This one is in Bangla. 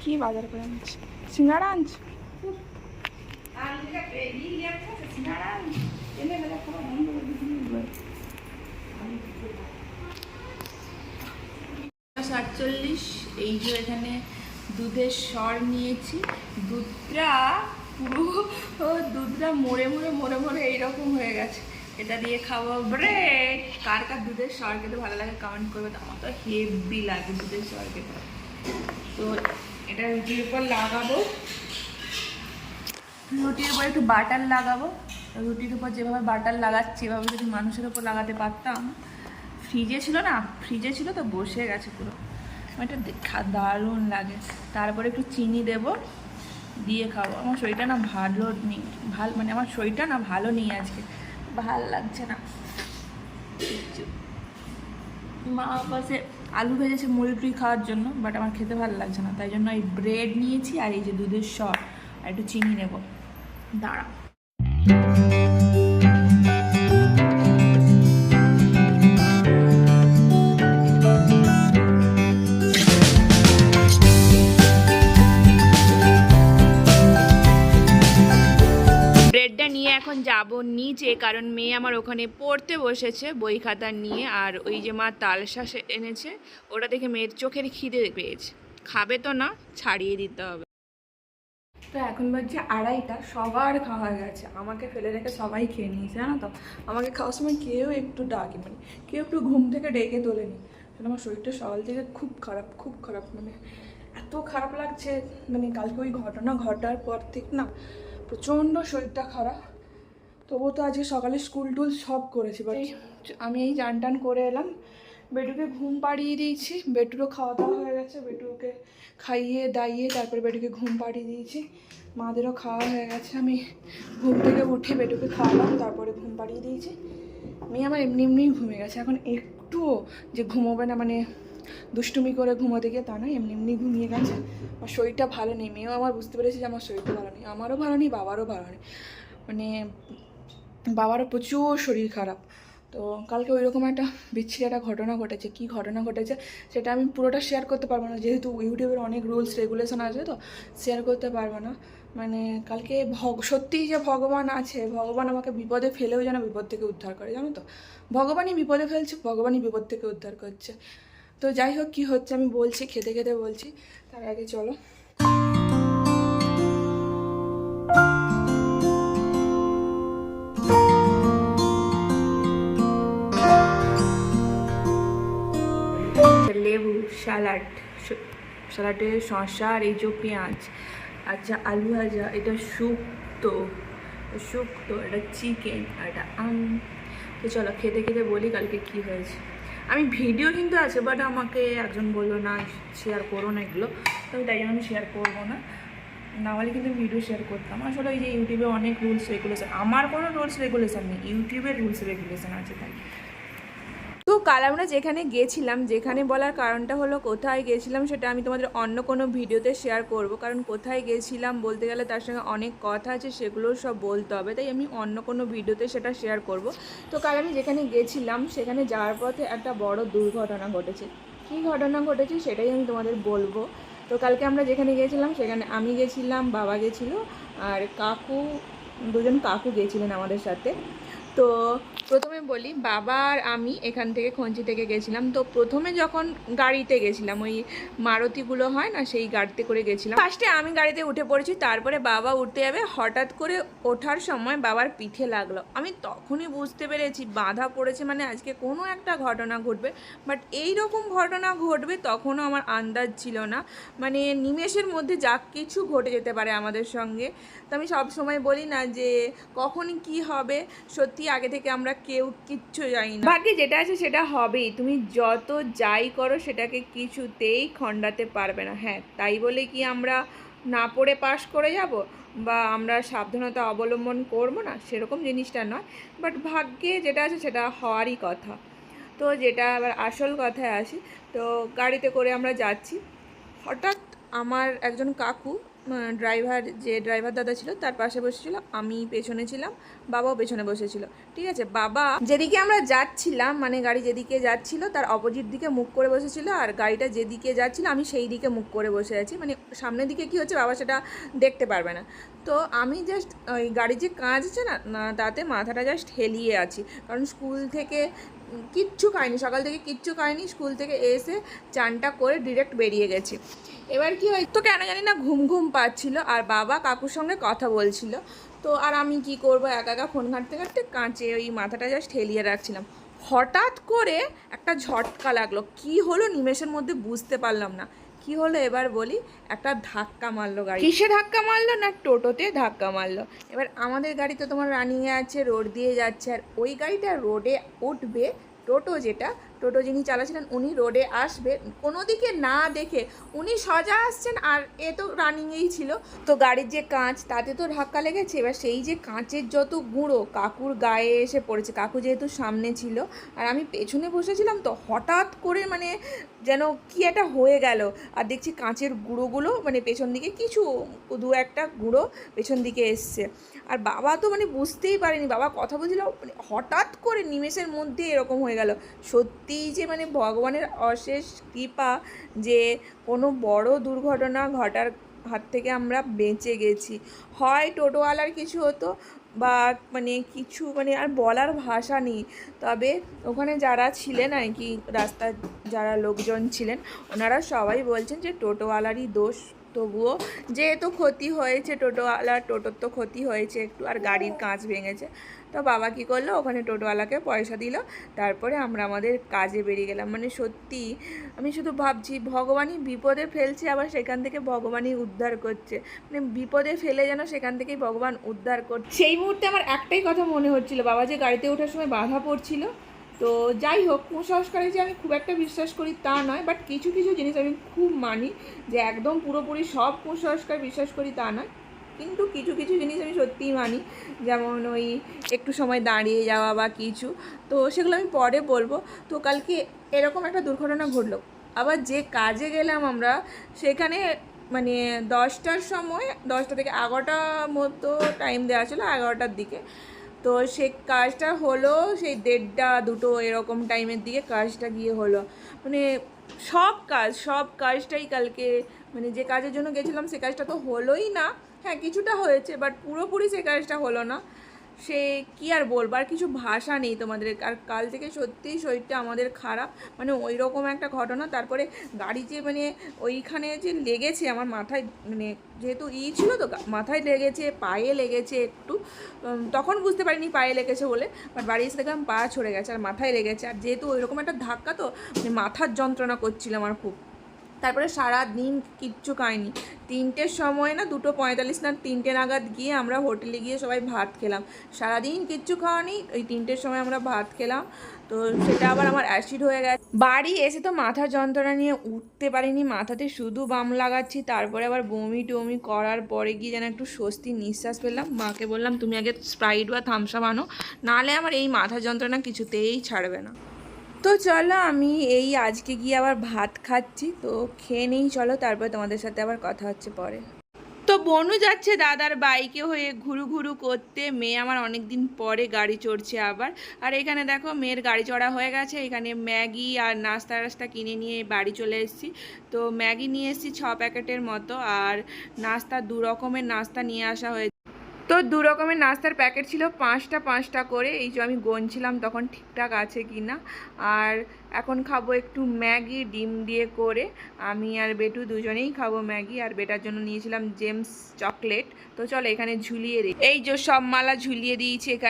কি বাজার করে আনছি? সিঙ্গাড়া আনছি। $47। এই যে এখানে দুধের সর নিয়েছি। দুধটা মরে মরে এইরকম হয়ে গেছে। এটা দিয়ে খাবো ব্রেড। কার কার দুধের সর খেতে ভালো লাগে কমেন্ট করবে। তো আমার তো হেভি লাগে দুধের সর খেতে। তো এটা রুটির উপর লাগাবো, রুটির উপর একটু বাটার লাগাবো। রুটির উপর যেভাবে বাটার লাগাচ্ছি এভাবে যদি মানুষের উপর লাগাতে পারতাম। ফ্রিজে ছিল তো বসে গেছে পুরো। এটা দেখা দারুণ লাগে। তারপরে একটু চিনি দেব, দিয়ে খাবো। আমার শরীরটা না ভালো নেই, মানে আমার শরীরটা না ভালো নেই আজকে, ভাল লাগছে না। মা পাশে আলু ভেজেছে মুড়ি খাওয়ার জন্য, বাট আমার খেতে ভালো লাগছে না, তাই জন্য এই ব্রেড নিয়েছি আর এই যে দুধের সর আর একটু চিনি নেব। দাঁড়া, এখন যাব নিচে, কারণ মেয়ে আমার ওখানে পড়তে বসেছে বই খাতা নিয়ে। আর ওই যে মা তালশাঁস এনেছে, ওটা দেখে মেয়ের চোখের খিদে পেয়েছে। খাবে তো না, ছাড়িয়ে দিতে হবে। তো এখন বাজছে 2:30, সবার খাওয়া গেছে, আমাকে ফেলে রেখে সবাই খেয়ে নিয়েছে, জানো তো। আমাকে খাওয়ার সময় কেউ একটু ডাকে, মানে কেউ একটু ঘুম থেকে ডেকে তোলেনি। আমার শরীরটা সকাল থেকে খুব খারাপ, মানে এত খারাপ লাগছে। মানে কালকে ওই ঘটনা ঘটার পর থেকে না প্রচণ্ড শরীরটা খারাপ। তবুও তো আজকে সকালে স্কুল টুল সব করেছি, বাট আমি এই চান টান করে এলাম, বেটুকে ঘুম পাড়িয়ে দিয়েছি। বেটুরও খাওয়া দাওয়া হয়ে গেছে, বেটুকে খাইয়ে দাইয়ে তারপরে বেটুকে ঘুম পাড়িয়ে দিয়েছি। মাদেরও খাওয়া হয়ে গেছে। আমি ঘুম থেকে উঠে বেটুকে খাওয়ালাম, তারপরে ঘুম পাড়িয়ে দিয়েছি। মেয়ে আমার এমনিই ঘুমিয়ে গেছে। এখন একটুও যে ঘুমোবে না, মানে দুষ্টুমি করে ঘুমোতে গিয়ে তা নয়, এমনি ঘুমিয়ে গেছে। আমার শরীরটা ভালো নেই, মেয়েও আমার বুঝতে পেরেছে যে আমার শরীরটা ভালো নেই। আমারও ভালো নেই, বাবারও ভালো নেই, মানে বাবারও প্রচুর শরীর খারাপ। তো কালকে ওই রকম একটা বিচ্ছিরি একটা ঘটনা ঘটেছে। কী ঘটনা ঘটেছে সেটা আমি পুরোটা শেয়ার করতে পারবো না, যেহেতু ইউটিউবের অনেক রুলস রেগুলেশন আছে, তো শেয়ার করতে পারবো না। মানে কালকে সত্যিই যে ভগবান আছে, ভগবান আমাকে বিপদে ফেলেও যেন বিপদ থেকে উদ্ধার করে, জানো তো। ভগবানই বিপদে ফেলছে, ভগবানই বিপদ থেকে উদ্ধার করছে। তো যাই হোক, কী হচ্ছে আমি বলছি, খেতে খেতে বলছি। তার আগে চলো লেবু, স্যালাডে শসা আর এই যে পেঁয়াজ, আচ্ছা আলু ভাজা, এটা শুক্তো, এটা চিকেন আর এটা তো চলো খেতে খেতে বলি কালকে কি হয়েছে। আমি ভিডিও কিন্তু আছে, বাট আমাকে একজন বললো না শেয়ার করো না এগুলো, তো তাই জন্য আমি শেয়ার করবো না। না হলে কিন্তু ভিডিও শেয়ার করতাম। আসলে ওই যে ইউটিউবে অনেক রুলস রেগুলেশন, আমার কোনো রুলস রেগুলেশন নেই, ইউটিউবের রুলস রেগুলেশন আছে তাই। তো কাল আমরা যেখানে গেছিলাম, যেখানে বলার কারণটা হলো কোথায় গেছিলাম সেটা আমি তোমাদের অন্য কোনো ভিডিওতে শেয়ার করব, কারণ কোথায় গেছিলাম বলতে গেলে তার সঙ্গে অনেক কথা আছে, সেগুলো সব বলতে হবে, তাই আমি অন্য কোনো ভিডিওতে সেটা শেয়ার করব। তো কাল আমি যেখানে গেছিলাম সেখানে যাওয়ার পথে একটা বড় দুর্ঘটনা ঘটেছে। কী ঘটনা ঘটেছে সেটাই আমি তোমাদের বলবো। তো কালকে আমরা যেখানে গেছিলাম সেখানে আমি গেছিলাম, বাবা গেছিলো, আর দুজন কাকু গেছিলেন আমাদের সাথে। তো প্রথমে বলি, বাবা আর আমি এখান থেকে খঞ্চি থেকে গেছিলাম। তো প্রথমে যখন গাড়িতে গেছিলাম, ওই মারুতিগুলো হয় না, সেই গাড়িতে করে গেছিলাম। ফার্স্টে আমি গাড়িতে উঠে পড়েছি, তারপরে বাবা উঠতে যাবে, হঠাৎ করে ওঠার সময় বাবার পিঠে লাগলো। আমি তখনই বুঝতে পেরেছি বাধা পড়েছে, মানে আজকে কোনো একটা ঘটনা ঘটবে। বাট এই রকম ঘটনা ঘটবে তখনও আমার আন্দাজ ছিল না, মানে নিমেষের মধ্যে যা কিছু ঘটে যেতে পারে আমাদের সঙ্গে। তো আমি সব সময় বলি না যে কখন কি হবে, সত্যি আগে থেকে আমরা কেউ কিচ্ছু জানি না, ভাগ্যে যেটা আছে সেটা হবেই। তুমি যত যাই করো সেটাকে কিছুতেই খণ্ডাতে পারবে না। হ্যাঁ, তাই বলে কি আমরা না পড়ে পাশ করে যাব বা আমরা সাবধানতা অবলম্বন করবো না, সেরকম জিনিসটা নয়। বাট ভাগ্যে যেটা আছে সেটা হওয়ারই কথা। তো যেটা আবার আসল কথায় আসি, তো গাড়িতে করে আমরা যাচ্ছি, হঠাৎ আমার একজন কাকু ড্রাইভার দাদা ছিল তার পাশে বসেছিল, আমি পেছনে ছিলাম, বাবাও পেছনে বসেছিল। ঠিক আছে, বাবা যেদিকে আমরা যাচ্ছিলাম মানে গাড়ি যেদিকে যাচ্ছিল তার অপোজিট দিকে মুখ করে বসেছিল, আর গাড়িটা যেদিকে যাচ্ছিল আমি সেই দিকে মুখ করে বসে আছি, মানে সামনের দিকে কী হচ্ছে বাবা সেটা দেখতে পারবে না। তো আমি জাস্ট ওই গাড়ির যে কাঁচ আছে না তাতে মাথাটা জাস্ট হেলিয়ে আছি, কারণ স্কুল থেকে কিচ্ছু খাইনি, সকাল থেকে কিচ্ছু খাইনি, স্কুল থেকে এসে চানটা করে ডিরেক্ট বেরিয়ে গেছি। এবার কি হয় তো কেন জানি না ঘুম ঘুম পাচ্ছিল, আর বাবা কাকুর সঙ্গে কথা বলছিল। তো আর আমি কি করব, একা একা ফোন ঘাঁটতে ঘাঁটতে কাঁচে ওই মাথাটা জাস্ট হেলিয়ে রাখছিলাম। হঠাৎ করে একটা ঝটকা লাগলো, কি হলো নিমেষের মধ্যে বুঝতে পারলাম না কি হলো। এবার বলি, একটা ধাক্কা মারলো গাড়ি। কিসে ধাক্কা মারলো না, টোটোতে ধাক্কা মারলো। এবার আমাদের গাড়ি তো তোমার রানিংয়ে আছে, রোড দিয়ে যাচ্ছে, আর ওই গাড়িটা রোডে উঠবে, টোটো যিনি চালাচ্ছিলেন উনি রোডে আসবে, কোনো দিকে না দেখে উনি সোজা আসছেন, আর এ তো রানিংয়েই ছিল। তো গাড়ির যে কাঁচ তাতে তো ধাক্কা লেগেছে, এবার সেই যে কাঁচের যত গুঁড়ো কাকুর গায়ে এসে পড়েছে। কাকু যেহেতু সামনে ছিল আর আমি পেছনে বসেছিলাম, তো হঠাৎ করে মানে যেন কি একটা হয়ে গেল, আর দেখছি কাঁচের গুঁড়োগুলো মানে পেছন দিকে কিছু দু একটা গুঁড়ো পেছন দিকে এসছে। আর বাবা তো মানে বুঝতেই পারেনি, বাবা কথা বলছিল, মানে হঠাৎ করে নিমেষের মধ্যে এরকম হয়ে গেল। সত্যিই যে মানে ভগবানের অশেষ কৃপা যে কোনো বড় দুর্ঘটনা ঘটার হাত থেকে আমরা বেঁচে গেছি। হয় টোটোওয়ালার কিছু হতো বা মানে কিছু মানে আর বলার ভাষা নেই। তবে ওখানে যারা ছিলেন আর কি, রাস্তার যারা লোকজন ছিলেন ওনারা সবাই বলছেন যে টোটোওয়ালারই দোষ। তবুও যেহেতু ক্ষতি হয়েছে টোটোর তো ক্ষতি হয়েছে একটু, আর গাড়ির কাঁচ ভেঙেছে। তো বাবা কী করলো, ওখানে টোটোওয়ালাকে পয়সা দিল, তারপরে আমরা আমাদের কাজে বেরিয়ে গেলাম। মানে সত্যি আমি শুধু ভাবছি ভগবানই বিপদে ফেলছে, আবার সেখান থেকে ভগবানই উদ্ধার করছে, মানে বিপদে ফেলে যেন সেখান থেকেই ভগবান উদ্ধার করছে। সেই মুহূর্তে আমার একটাই কথা মনে হচ্ছিল, বাবা যে গাড়িতে ওঠার সময় বাধা পড়ছিল। তো যাই হোক, কুসংস্কারে যে আমি খুব একটা বিশ্বাস করি তা নয়, বাট কিছু কিছু জিনিস আমি খুব মানি, যে একদম পুরোপুরি সব কুসংস্কার বিশ্বাস করি তা নয়, কিন্তু কিছু কিছু জিনিস আমি সত্যিই মানি, যেমন ওই একটু সময় দাঁড়িয়ে যাওয়া বা কিছু। তো সেগুলো আমি পরে বলবো। তো কালকে এরকম একটা দুর্ঘটনা ঘটলো, আবার যে কাজে গেলাম আমরা সেখানে মানে 10টার সময়, 10টা থেকে 11টার মতো টাইম দেওয়া ছিল, 11টার দিকে। তো সে কাজটা হলো সেই 1:30 2টো এরকম টাইমের দিকে কাজটা গিয়ে হলো। মানে সব কাজটাই কালকে মানে যে কাজের জন্য গেছিলাম সে কাজটা তো হলোই না। হ্যাঁ কিছুটা হয়েছে, বাট পুরোপুরি সে কাজটা হলো না। সে কী আর বলবো, আর কিছু ভাষা নেই তোমাদের। আর কাল থেকে সত্যিই শরীরটা আমাদের খারাপ, মানে ওই রকম একটা ঘটনা। তারপরে গাড়ি যে মানে ওইখানে যে লেগেছে আমার মাথায়, মানে যেহেতু ছিল তো মাথায় লেগেছে, পায়ে লেগেছে একটু, তখন বুঝতে পারিনি পায়ে লেগেছে বলে, বাট বাড়ি এসে দেখলাম পা ছড়ে গেছে আর মাথায় লেগেছে। আর যেহেতু ওইরকম একটা ধাক্কা, তো মানে মাথার যন্ত্রণা করছিল আমার খুব। তারপরে সারা দিন কিচ্ছু খাইনি। 3টের সময় না 2:45 না 3টে নাগাদ গিয়ে আমরা হোটেলে গিয়ে সবাই ভাত খেলাম। সারাদিন কিচ্ছু খাওয়া নেই, ওই 3টের সময় আমরা ভাত খেলাম। তো সেটা আবার আমার অ্যাসিড হয়ে গেছে। বাড়ি এসে তো মাথার যন্ত্রণা নিয়ে উঠতে পারিনি, মাথাতে শুধু বাম লাগাচ্ছি। তারপরে আবার বমি টমি করার পরে গিয়ে যেন একটু স্বস্তি নিঃশ্বাস পেলাম। মাকে বললাম তুমি আগে স্প্রাইট বা থামস আপ আনো, নাহলে আমার এই মাথা যন্ত্রণা কিছুতেই ছাড়বে না। তো চলো আমি এই আজকে গিয়ে আবার ভাত খাচ্ছি, তো খেয়ে নেই চলো, তারপরে তোমাদের সাথে আবার কথা হচ্ছে পরে। তো বনু যাচ্ছে দাদার বাইকে হয়ে ঘুরু ঘুরু করতে, মেয়ে আমার অনেক দিন পরে গাড়ি চড়ছে আবার। আর এখানে দেখো মেয়ের গাড়ি চড়া হয়ে গেছে, এখানে ম্যাগি আর নাস্তা টাস্তা কিনে নিয়ে বাড়ি চলে এসেছি। তো ম্যাগি নিয়ে এসেছি 6 প্যাকেটের মতো, আর নাস্তা 2 রকমের নাস্তা নিয়ে আসা হয়েছে। তো 2 রকমের নাস্তার প্যাকেট ছিল 5টা করে, এই যে আমি গুনছিলাম তখন ঠিকঠাক আছে কি না। আর এখন খাবো একটু ম্যাগি ডিম দিয়ে করে, আমি আর বেটু দুজনেই খাবো ম্যাগি। আর বেটার জন্য নিয়েছিলাম জেমস চকলেট। তো চলো এখানে ঝুলিয়ে দিই, এই যে সব মালা ঝুলিয়ে দিয়েছি এখানে।